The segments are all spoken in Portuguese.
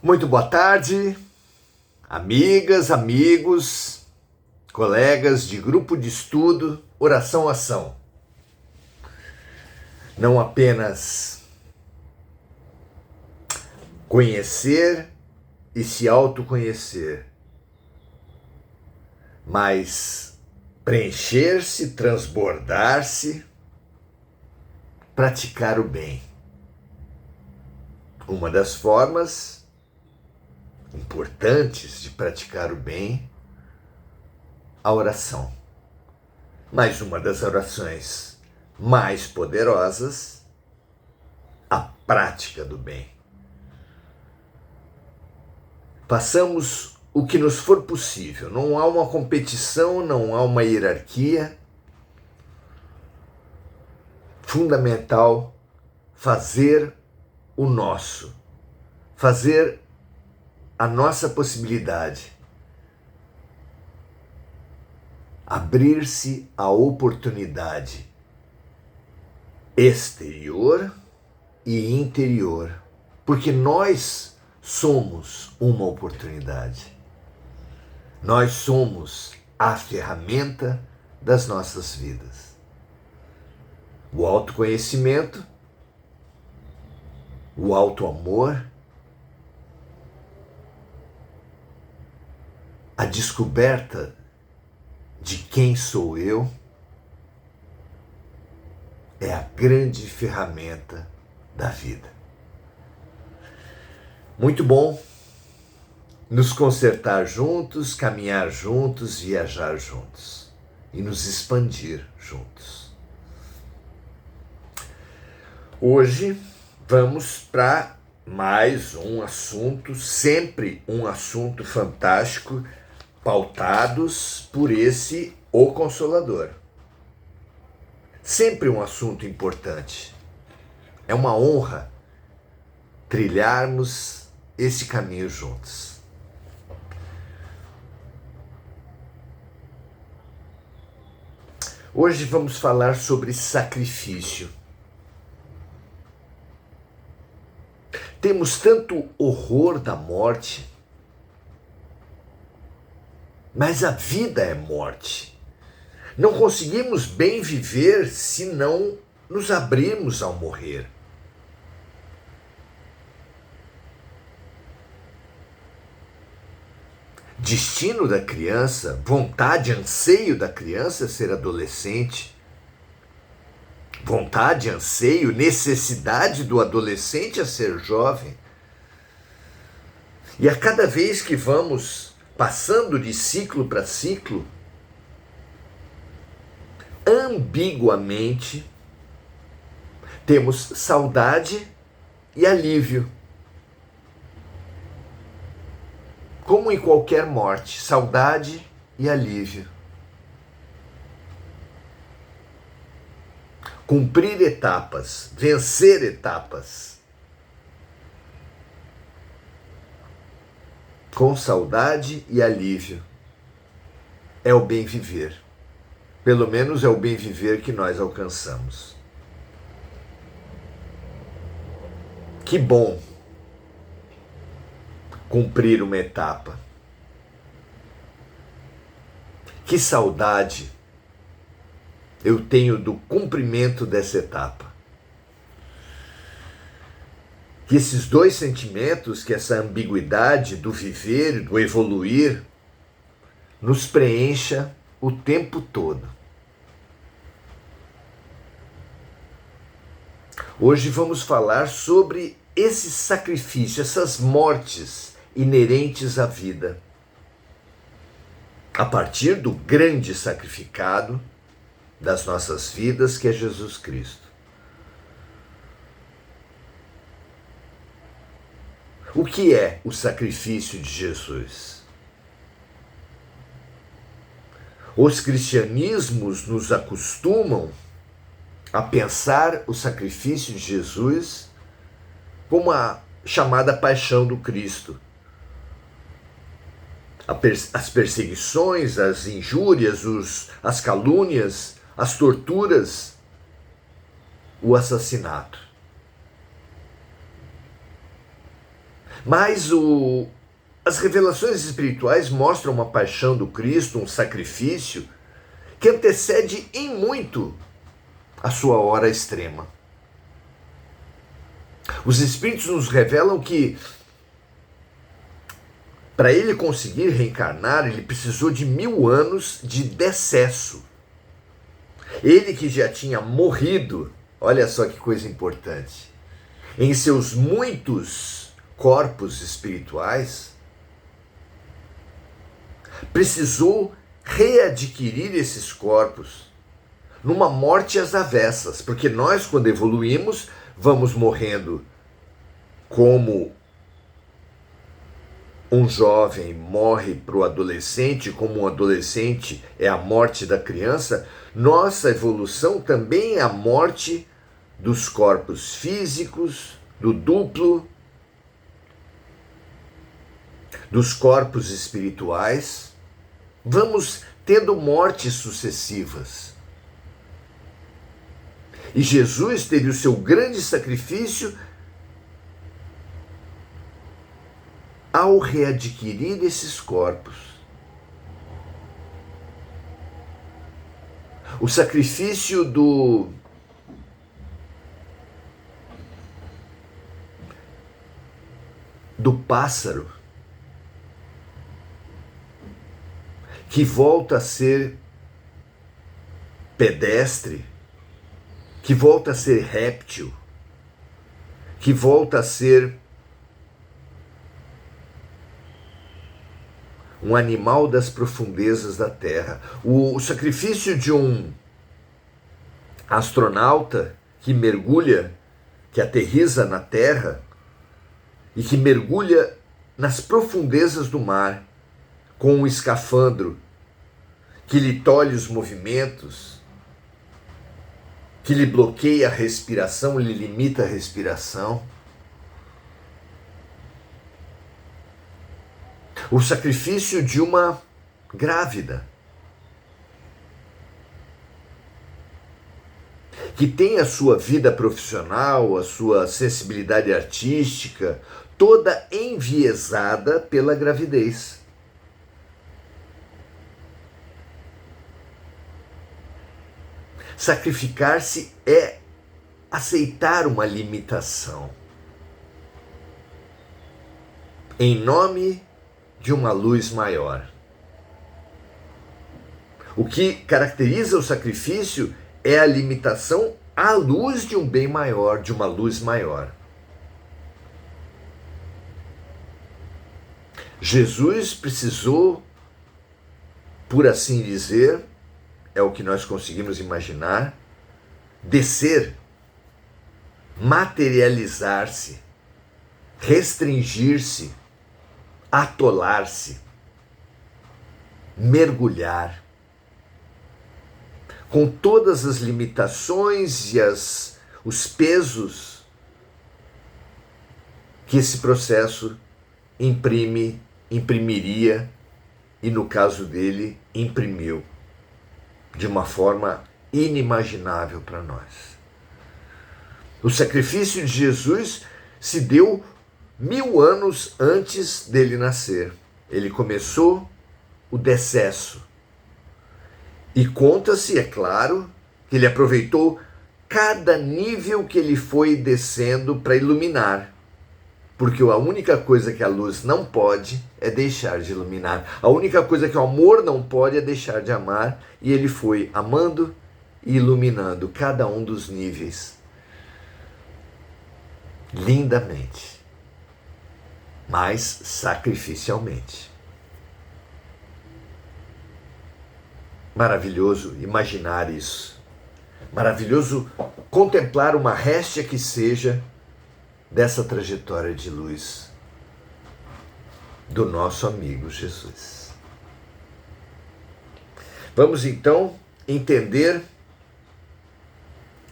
Muito boa tarde, amigas, amigos, colegas de grupo de estudo Oração Ação. Não apenas conhecer e se autoconhecer, mas preencher-se, transbordar-se, praticar o bem. Uma das formas importantes de praticar o bem, a oração. Mas uma das orações mais poderosas, a prática do bem. Façamos o que nos for possível. Não há uma competição, não há uma hierarquia. Fundamental fazer o nosso, fazer a nossa possibilidade, abrir-se à oportunidade exterior e interior, porque nós somos uma oportunidade. Nós somos a ferramenta das nossas vidas. O autoconhecimento, o autoamor, a descoberta de quem sou eu é a grande ferramenta da vida. Muito bom nos consertar juntos, caminhar juntos, viajar juntos e nos expandir juntos. Hoje vamos para mais um assunto, sempre um assunto fantástico, pautados por esse O Consolador. Sempre um assunto importante. É uma honra trilharmos esse caminho juntos. Hoje vamos falar sobre sacrifício. Temos tanto horror da morte, mas a vida é morte. Não conseguimos bem viver se não nos abrirmos ao morrer. Destino da criança, vontade, anseio da criança é ser adolescente. Vontade, anseio, necessidade do adolescente a ser jovem. E a cada vez que vamos passando de ciclo para ciclo, ambiguamente, temos saudade e alívio. Como em qualquer morte, saudade e alívio. Cumprir etapas, vencer etapas. Com saudade e alívio. É o bem viver. Pelo menos é o bem viver que nós alcançamos. Que bom cumprir uma etapa. Que saudade eu tenho do cumprimento dessa etapa. Que esses dois sentimentos, que essa ambiguidade do viver, do evoluir, nos preencha o tempo todo. Hoje vamos falar sobre esse sacrifício, essas mortes inerentes à vida, a partir do grande sacrificado das nossas vidas, que é Jesus Cristo. O que é o sacrifício de Jesus? Os cristianismos nos acostumam a pensar o sacrifício de Jesus como a chamada paixão do Cristo. As perseguições, as injúrias, as calúnias, as torturas, o assassinato. Mas as revelações espirituais mostram uma paixão do Cristo, um sacrifício, que antecede em muito a sua hora extrema. Os Espíritos nos revelam que, para ele conseguir reencarnar, ele precisou de 1000 anos de decesso. Ele que já tinha morrido, olha só que coisa importante, em seus muitos corpos espirituais, precisou readquirir esses corpos numa morte às avessas, porque nós, quando evoluímos, vamos morrendo como um jovem morre para o adolescente, como um adolescente é a morte da criança. Nossa evolução também é a morte dos corpos físicos, do duplo, dos corpos espirituais. Vamos tendo mortes sucessivas. E Jesus teve o seu grande sacrifício ao readquirir esses corpos. O sacrifício do pássaro, que volta a ser pedestre, que volta a ser réptil, que volta a ser um animal das profundezas da Terra. O sacrifício de um astronauta que mergulha, que aterriza na Terra e que mergulha nas profundezas do mar com um escafandro que lhe tolhe os movimentos, que lhe bloqueia a respiração, lhe limita a respiração. O sacrifício de uma grávida, que tem a sua vida profissional, a sua sensibilidade artística, toda enviesada pela gravidez. Sacrificar-se é aceitar uma limitação em nome de uma luz maior. O que caracteriza o sacrifício é a limitação à luz de um bem maior, de uma luz maior. Jesus precisou, por assim dizer, é o que nós conseguimos imaginar, descer, materializar-se, restringir-se, atolar-se, mergulhar, com todas as limitações e os pesos que esse processo imprimiria, e no caso dele, imprimiu, de uma forma inimaginável para nós. O sacrifício de Jesus se deu 1000 anos antes dele nascer. Ele começou o decesso. E conta-se, é claro, que ele aproveitou cada nível que ele foi descendo para iluminar. Porque a única coisa que a luz não pode é deixar de iluminar. A única coisa que o amor não pode é deixar de amar. E ele foi amando e iluminando cada um dos níveis. Lindamente. Mas sacrificialmente. Maravilhoso imaginar isso. Maravilhoso contemplar uma réstia que seja dessa trajetória de luz do nosso amigo Jesus. Vamos então entender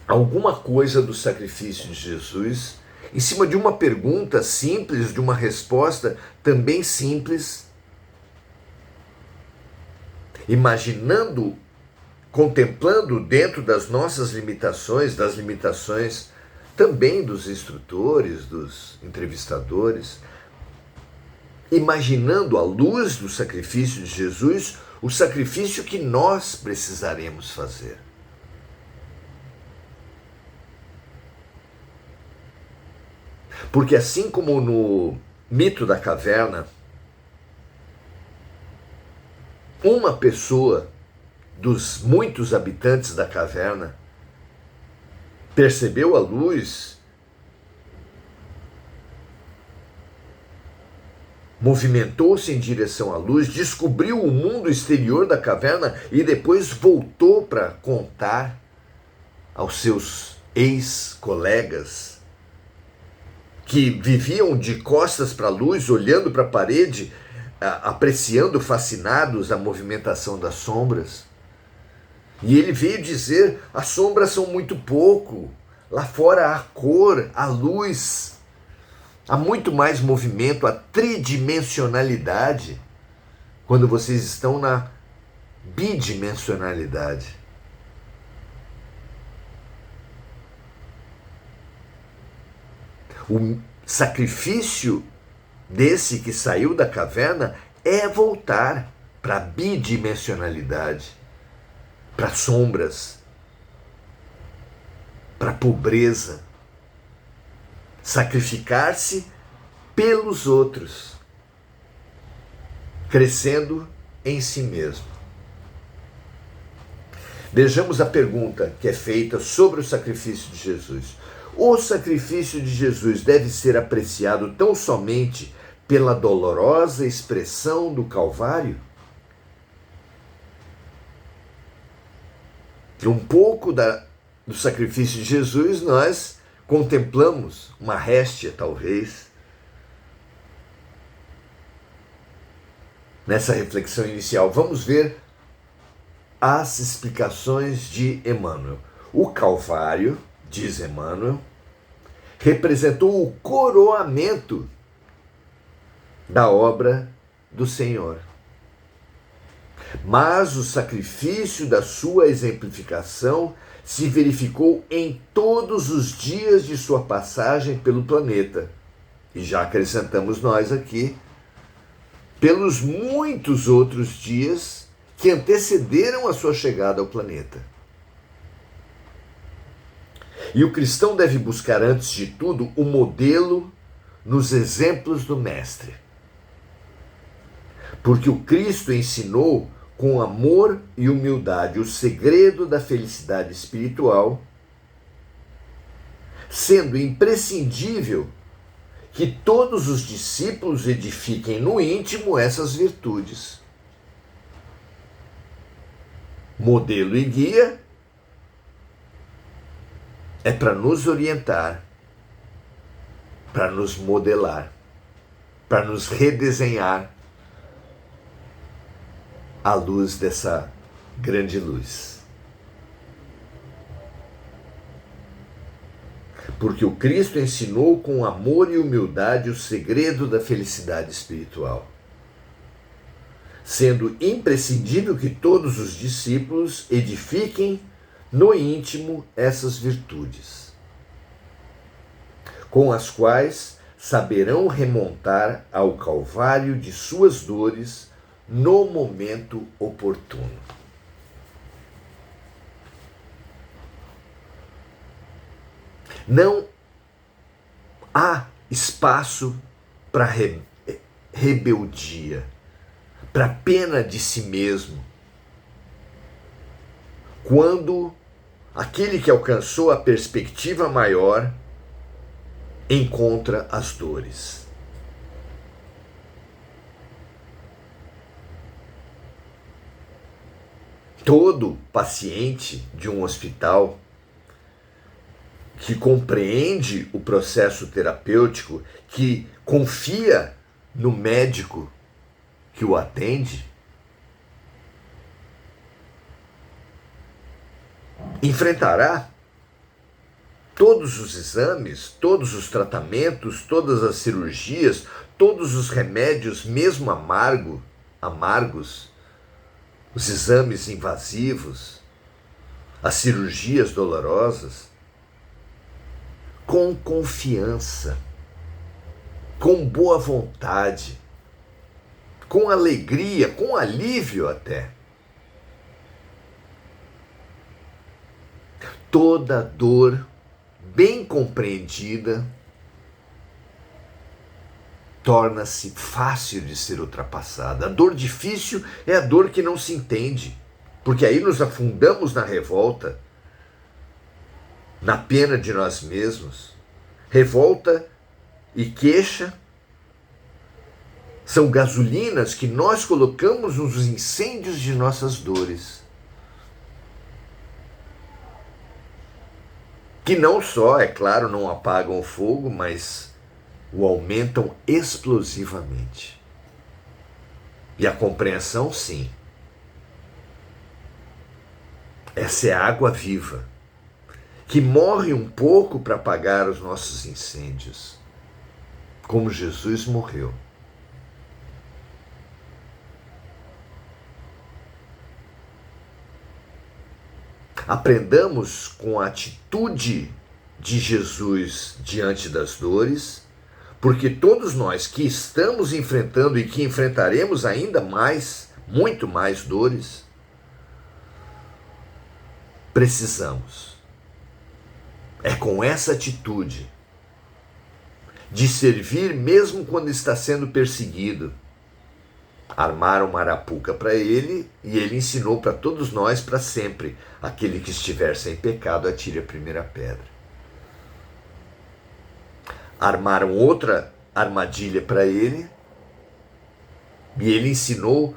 alguma coisa do sacrifício de Jesus em cima de uma pergunta simples, de uma resposta também simples, imaginando, contemplando dentro das nossas limitações, das limitações também dos instrutores, dos entrevistadores, imaginando à luz do sacrifício de Jesus, o sacrifício que nós precisaremos fazer. Porque assim como no mito da caverna, uma pessoa dos muitos habitantes da caverna percebeu a luz, movimentou-se em direção à luz, descobriu o mundo exterior da caverna e depois voltou para contar aos seus ex-colegas que viviam de costas para a luz, olhando para a parede, apreciando fascinados a movimentação das sombras. E ele veio dizer: as sombras são muito pouco, lá fora há cor, há luz, há muito mais movimento, há tridimensionalidade, quando vocês estão na bidimensionalidade. O sacrifício desse que saiu da caverna é voltar para a bidimensionalidade, para sombras, para pobreza, sacrificar-se pelos outros, crescendo em si mesmo. Vejamos a pergunta que é feita sobre o sacrifício de Jesus. O sacrifício de Jesus deve ser apreciado tão somente pela dolorosa expressão do Calvário? Um pouco do sacrifício de Jesus nós contemplamos, uma réstia talvez, nessa reflexão inicial. Vamos ver as explicações de Emmanuel. O Calvário, diz Emmanuel, representou o coroamento da obra do Senhor. Mas o sacrifício da sua exemplificação se verificou em todos os dias de sua passagem pelo planeta. E já acrescentamos nós aqui, pelos muitos outros dias que antecederam a sua chegada ao planeta. E o cristão deve buscar, antes de tudo, o modelo nos exemplos do Mestre. Porque o Cristo ensinou com amor e humildade o segredo da felicidade espiritual, sendo imprescindível que todos os discípulos edifiquem no íntimo essas virtudes. Modelo e guia é para nos orientar, para nos modelar, para nos redesenhar à luz dessa grande luz. Porque o Cristo ensinou com amor e humildade o segredo da felicidade espiritual, sendo imprescindível que todos os discípulos edifiquem no íntimo essas virtudes, com as quais saberão remontar ao Calvário de suas dores no momento oportuno. Não há espaço para rebeldia, para pena de si mesmo, quando aquele que alcançou a perspectiva maior encontra as dores. Todo paciente de um hospital que compreende o processo terapêutico, que confia no médico que o atende, enfrentará todos os exames, todos os tratamentos, todas as cirurgias, todos os remédios, mesmo amargos, os exames invasivos, as cirurgias dolorosas, com confiança, com boa vontade, com alegria, com alívio até. Toda dor bem compreendida torna-se fácil de ser ultrapassada. A dor difícil é a dor que não se entende, porque aí nos afundamos na revolta, na pena de nós mesmos. Revolta e queixa são gasolinas que nós colocamos nos incêndios de nossas dores, que não só, é claro, não apagam o fogo, mas o aumentam explosivamente. E a compreensão, sim. Essa é a água viva, que morre um pouco para apagar os nossos incêndios, como Jesus morreu. Aprendamos com a atitude de Jesus diante das dores, porque todos nós que estamos enfrentando e que enfrentaremos ainda mais, muito mais dores, precisamos. É com essa atitude de servir mesmo quando está sendo perseguido. Armaram uma arapuca para ele e ele ensinou para todos nós para sempre: aquele que estiver sem pecado atire a primeira pedra. Armaram outra armadilha para ele e ele ensinou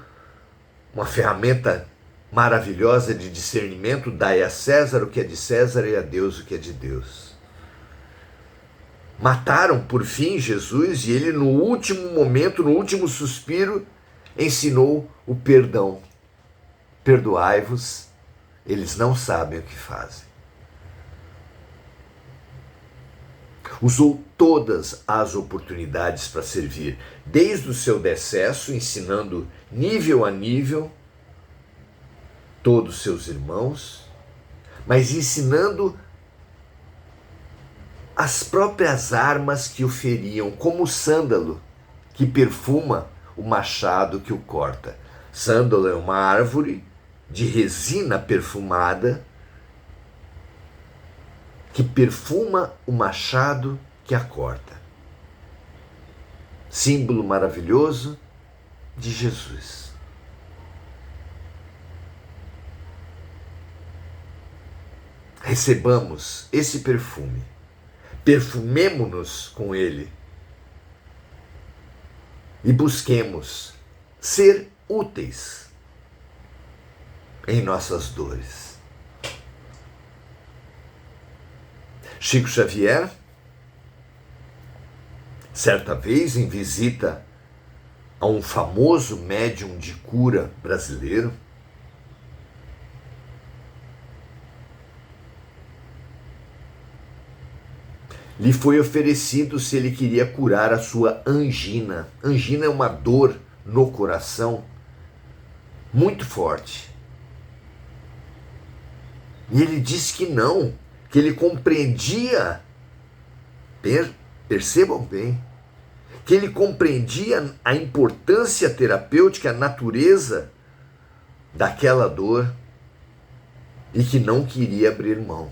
uma ferramenta maravilhosa de discernimento: dai a César o que é de César e a Deus o que é de Deus. Mataram por fim Jesus e ele, no último momento, no último suspiro, ensinou o perdão. Perdoai-vos, eles não sabem o que fazem. Usou todas as oportunidades para servir, desde o seu decesso, ensinando nível a nível todos os seus irmãos, mas ensinando as próprias armas que o feriam, como o sândalo, que perfuma o machado que o corta. Sândalo é uma árvore de resina perfumada que perfuma o machado que a corta. Símbolo maravilhoso de Jesus. Recebamos esse perfume, perfumemo-nos com ele e busquemos ser úteis em nossas dores. Chico Xavier, certa vez em visita a um famoso médium de cura brasileiro, lhe foi oferecido se ele queria curar a sua angina. Angina é uma dor no coração muito forte. E ele disse que não, que ele compreendia, percebam bem, que ele compreendia a importância terapêutica, a natureza daquela dor e que não queria abrir mão.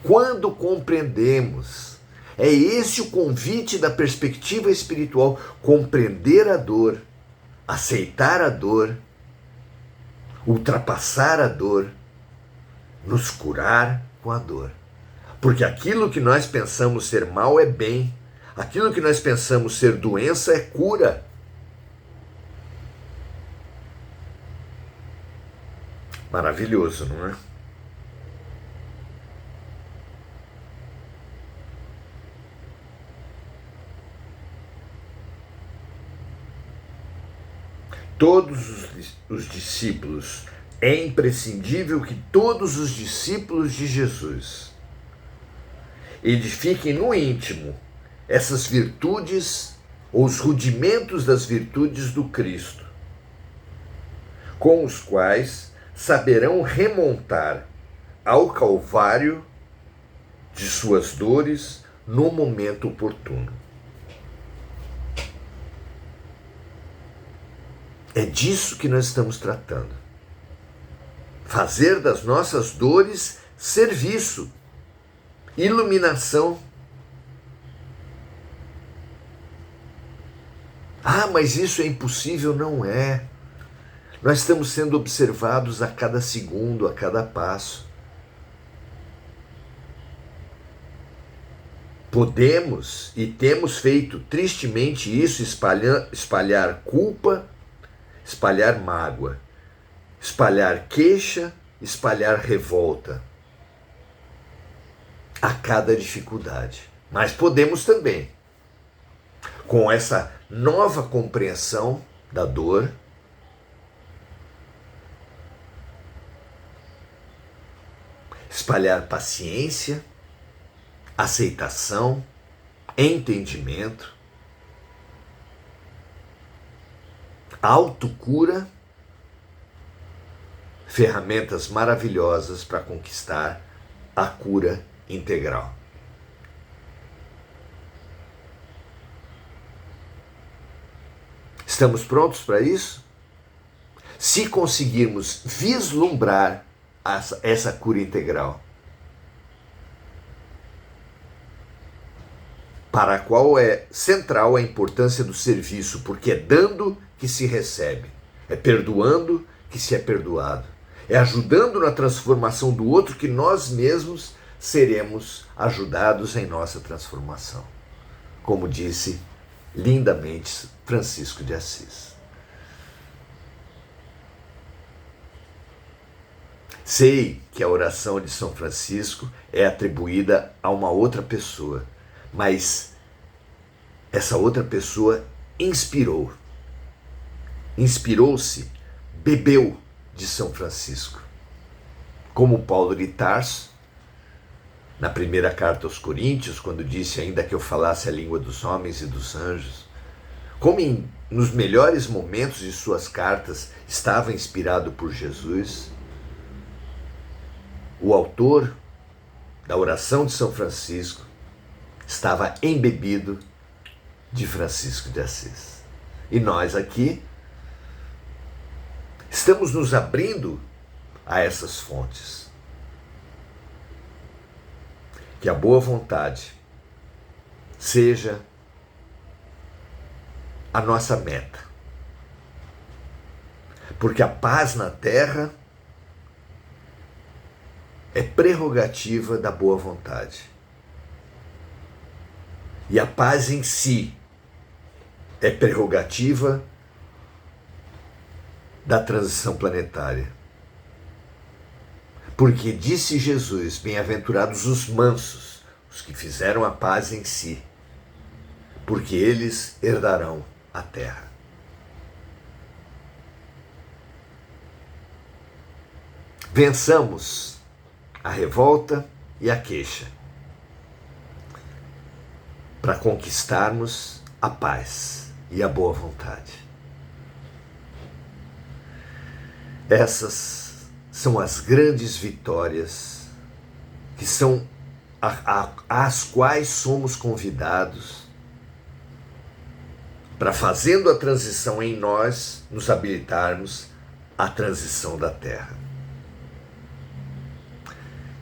Quando compreendemos, é esse o convite da perspectiva espiritual: compreender a dor, aceitar a dor, ultrapassar a dor, nos curar com a dor. Porque aquilo que nós pensamos ser mal é bem, aquilo que nós pensamos ser doença é cura. Maravilhoso, não é? Todos os discípulos, é imprescindível que todos os discípulos de Jesus edifiquem no íntimo essas virtudes ou os rudimentos das virtudes do Cristo, com os quais saberão remontar ao Calvário de suas dores no momento oportuno. É disso que nós estamos tratando. Fazer das nossas dores serviço, iluminação. Ah, mas isso é impossível? Não é. Nós estamos sendo observados a cada segundo, a cada passo. Podemos e temos feito tristemente isso, espalhar culpa, espalhar mágoa, espalhar queixa, espalhar revolta a cada dificuldade. Mas podemos também, com essa nova compreensão da dor, espalhar paciência, aceitação, entendimento, autocura, ferramentas maravilhosas para conquistar a cura integral. Estamos prontos para isso? Se conseguirmos vislumbrar essa cura integral, para a qual é central a importância do serviço, porque é dando que se recebe, é perdoando que se é perdoado, é ajudando na transformação do outro que nós mesmos seremos ajudados em nossa transformação, como disse lindamente Francisco de Assis. Sei que a oração de São Francisco é atribuída a uma outra pessoa, mas essa outra pessoa inspirou-se, bebeu de São Francisco. Como Paulo de Tarso, na primeira carta aos Coríntios, quando disse ainda que eu falasse a língua dos homens e dos anjos, como nos melhores momentos de suas cartas estava inspirado por Jesus, o autor da oração de São Francisco estava embebido de Francisco de Assis. E nós aqui estamos nos abrindo a essas fontes. Que a boa vontade seja a nossa meta. Porque a paz na terra é prerrogativa da boa vontade. E a paz em si é prerrogativa da transição planetária. Porque disse Jesus, bem-aventurados os mansos, os que fizeram a paz em si, porque eles herdarão a terra. Vençamos a revolta e a queixa, para conquistarmos a paz e a boa vontade. Essas são as grandes vitórias que são às quais somos convidados para, fazendo a transição em nós, nos habilitarmos à transição da Terra.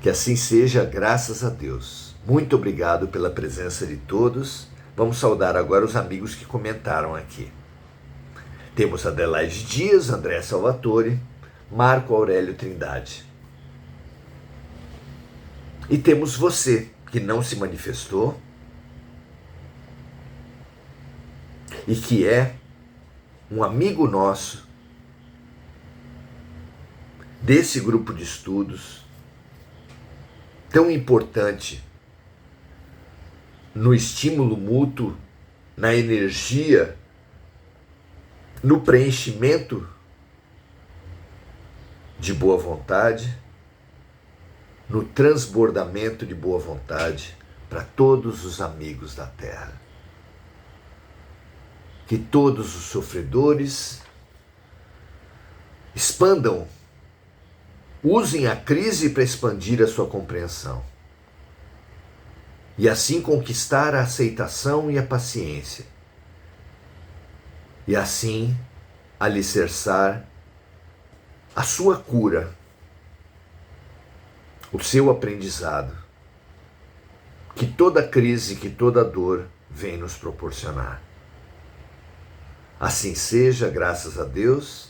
Que assim seja, graças a Deus. Muito obrigado pela presença de todos. Vamos saudar agora os amigos que comentaram aqui. Temos Adelaide Dias, André Salvatore, Marco Aurélio Trindade. E temos você, que não se manifestou e que é um amigo nosso desse grupo de estudos tão importante no estímulo mútuo, na energia, no preenchimento de boa vontade, no transbordamento de boa vontade para todos os amigos da Terra. Que todos os sofredores expandam, usem a crise para expandir a sua compreensão e assim conquistar a aceitação e a paciência, e assim alicerçar a sua cura, o seu aprendizado, que toda crise, que toda dor vem nos proporcionar. Assim seja, graças a Deus.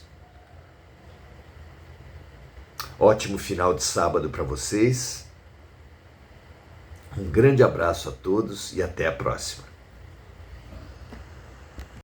Ótimo final de sábado para vocês. Um grande abraço a todos e até a próxima.